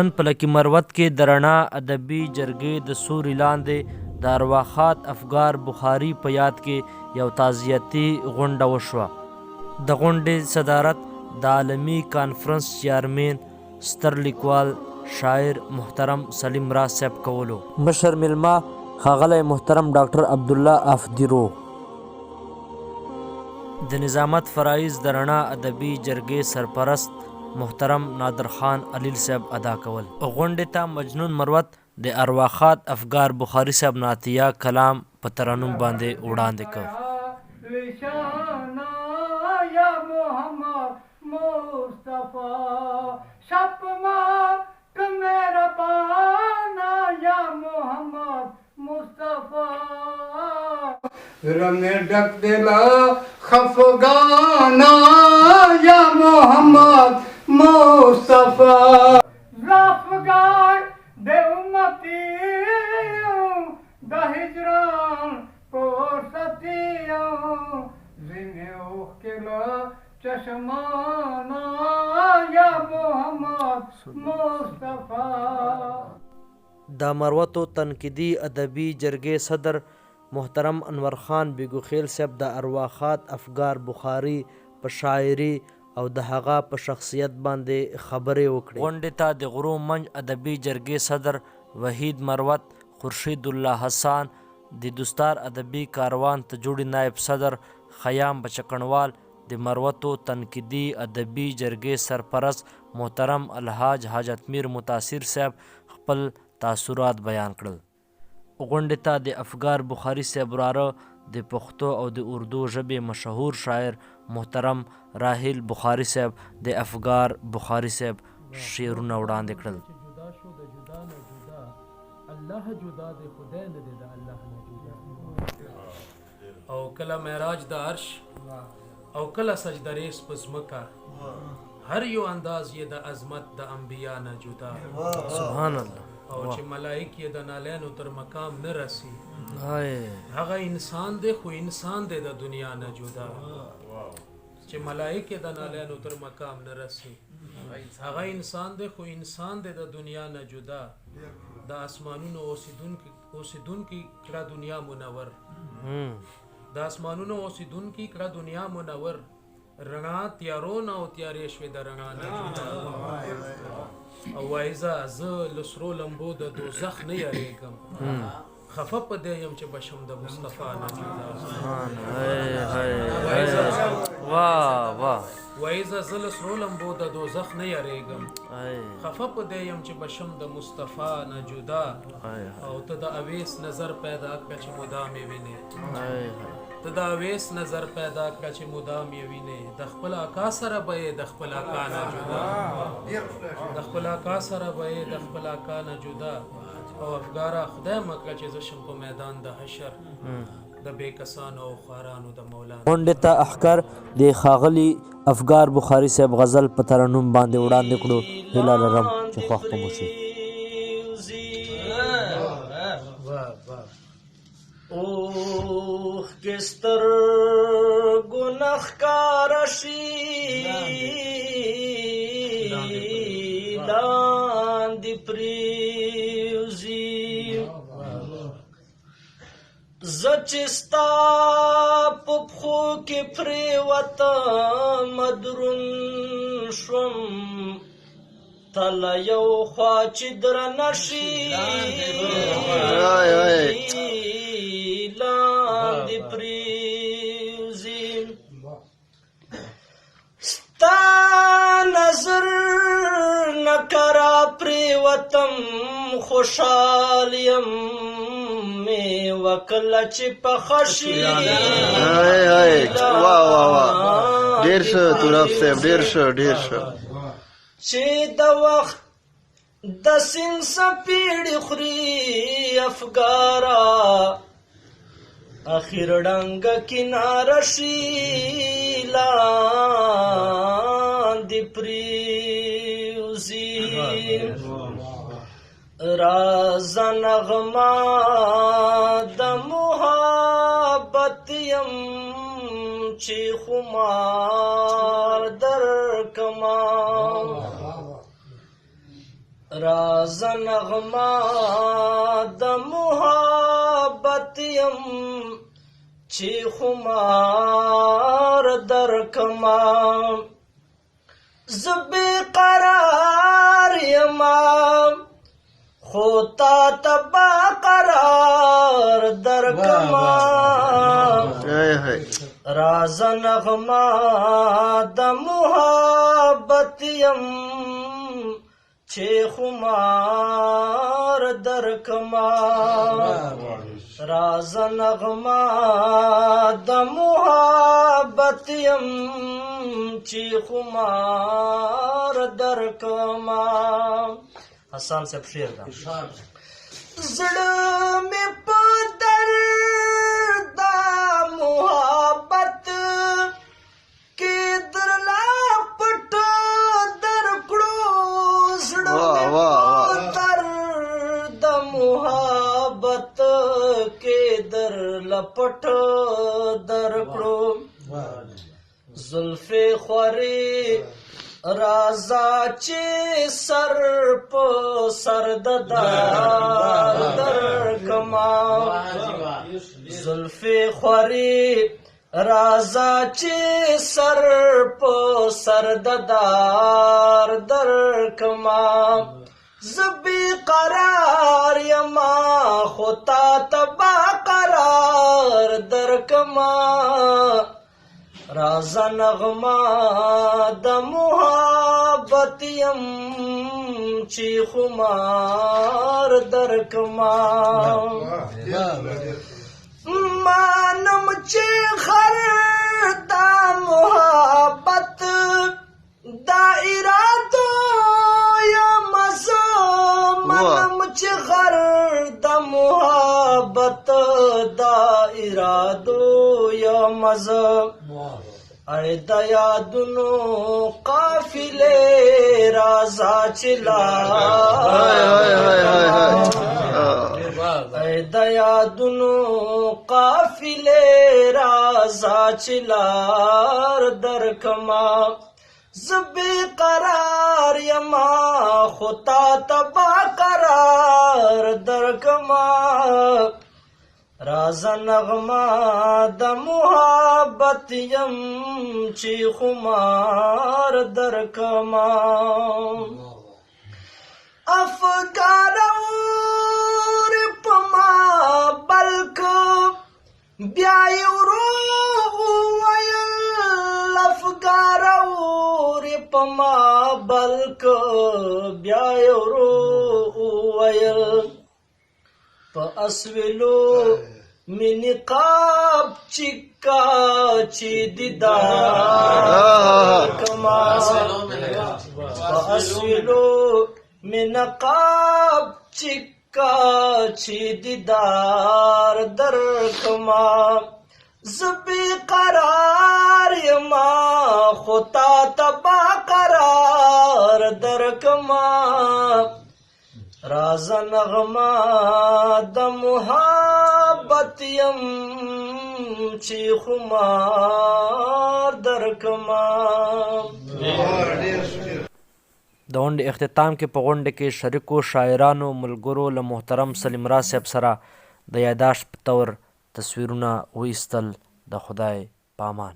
نن په لکي مروت کې د رڼا ادبي جرګې د سوري لاندې د ارواښاد افګار بخاري په یاد کې یو تعزیتي غونډه وشوه. د غونډې صدارت د عالمي کانفرنس چیرمین ستر لیکوال شاعر محترم سلیم راز صاحب کولو. مشر میلمه ښاغلی محترم ډاکټر عبدالله افدیرو. د نظامت فرایض د رڼا ادبي جرګې سرپرست محترم نادر خان علیل صاحب ادا کول. غونډې ته مجنون مروت د ارواښاد افګار بخاري صاحب نعتیه کلام په ترنم باندې وړاندې کړ. रमे डक दिला खफगाना या मोहम्मद मुस्तफा रफगार दे उम्मती द हिजरान पोसतिया जिने उखला चश्माना या मोहम्मद मुस्तफा. د مروتو تنقیدي ادبي جرګې صدر محترم انور خان بیګوخیل صاحب د ارواښاد افګار بخاري په شاعري او د هغه په شخصیت باندې خبرې وکړې. غونډې ته د غرو منج ادبي جرګې صدر وحید مروت، خورشید الله حسان، د دوستار ادبي کاروان ته جوړې نائب صدر خیام بچکڼوال، د مروتو تنقیدي ادبي جرګې سرپرست محترم الحاج حاجت میر متاثر صاحب خپل تاثرات بیان کړل. غونډې ته د افګار بخاري صاحب وراره د پښتو او د اردو ژبې مشهور شاعر محترم راحیل بخاري صاحب د افګار بخاري صاحب شعرونه وړاندې کړل. او کله معراج د عرش او کله سجده ریس په ځمکه، هر یو انداز یې د عظمت د انبیا نه جدا. سبحان الله. او چې ملائک یې د نالینو تر مقام نه رسی، هغه انسان دی خو انسان دی د دنیا نه جدا. چې ملائک یې د نالینو تر مقام نه رسی، هغه انسان دی خو انسان دی د دنیا نه جدا. د اسمانونو اوسیدونکي کړه دنیا منور، د اسمانونو اوسیدونکي کړه دنیا منور. رڼا تیارو نه او تیارې شوې د رڼا نه جدا. او وایزه زه له سرو لمبو د دوزخ نه یریږم، خفه په دې یم چې بشم د مصطفی نه جدا. وایزه زه له سرو لمبو د دوزخ نه یریږم، خفه په دې یم چې بشم د مصطفی نه جدا. او ته د اویس نظر پیدا کړه چې مدام یې وینې، ته د اویس نظر پیدا کړه چې مدام یې وینې. د خپل آقا سره به یې د خپل آقا نه جدا، د خپل آقا سره به یې د خپل آقا نه جدا. او افګاره خدای مکړه چې زه شم په میدان د حشر د بې کسانو او خوارانو د مولانا. غونډې ته احکار د ښاغلي افګار بخاري صاحب غزل په ترنم باندې وړاندې کړو. هیله لرم چې خوښ به مو شي. اوخ کستر گناهکار شي لاندې پریوزي، زه چې ستا په پښو کې پرېوتم دروند شوم، تله یو خوا چې درنه شي لاندې پریوزي. ستا نظر نه کرا پرېوتم خوشحال یم میوه کله چې پخه شي. ډېر ښه توراب صاحب، ډېر ښه ډېر ښه. چې د وخت د سیند سپیړې خوري افګاره، اخر ډنګه کناره شي لاندې پریوزي. راز نغمه د محبت یم چې خمار در کما، راز نغما د محبت یم چې خمار درکما زبې قرار یما خو تا تبا قرار درکما راز نغما د محبت یم چې خمار درکما راز نغما د محبت یم چې خمار درکما حسان صاحب شعر دا زړه مې په درد محبت کې درلا پټ درکړو زړه مې په درد محبت کې درلا پټ درکړو زلفې خوري رازا چې سر په سر د دار درکما زلفې خوري رازا چې سر په سر د دار درکما زبی قرار یما خو تا تبا قرار درکما راز نغما د محبت یم چې خمار درکما مانم چې خر دا محبت دا ارادو یم زه مانم چې خر دا محبت دا ارادو یم زه ای د یادونو قافلې رازا چلا ای د یادونو قافلې رازا چلار درکما زبې قرار یما خو تا تبا قرار درکما راز نغما د محبت یم چې خمار درکما افکار اور پما بلک بیا یورو ویل افکار اور پما بلک بیا یورو ویل په اسویلو می نقاب چکا چی دیدار کما په اسویلو می نقاب چکا چی دیدار در کما زبی قرار یما خطا تبا قرار در کما راز نغما د محبت یم چې خمار درکما د غونډې اختتام کې په غونډه کې شریکو شاعرانو ملګرو له محترم سلیم راز صاحب سره د یاداشت په طور تصویرونه وایستل. د خدای پامان.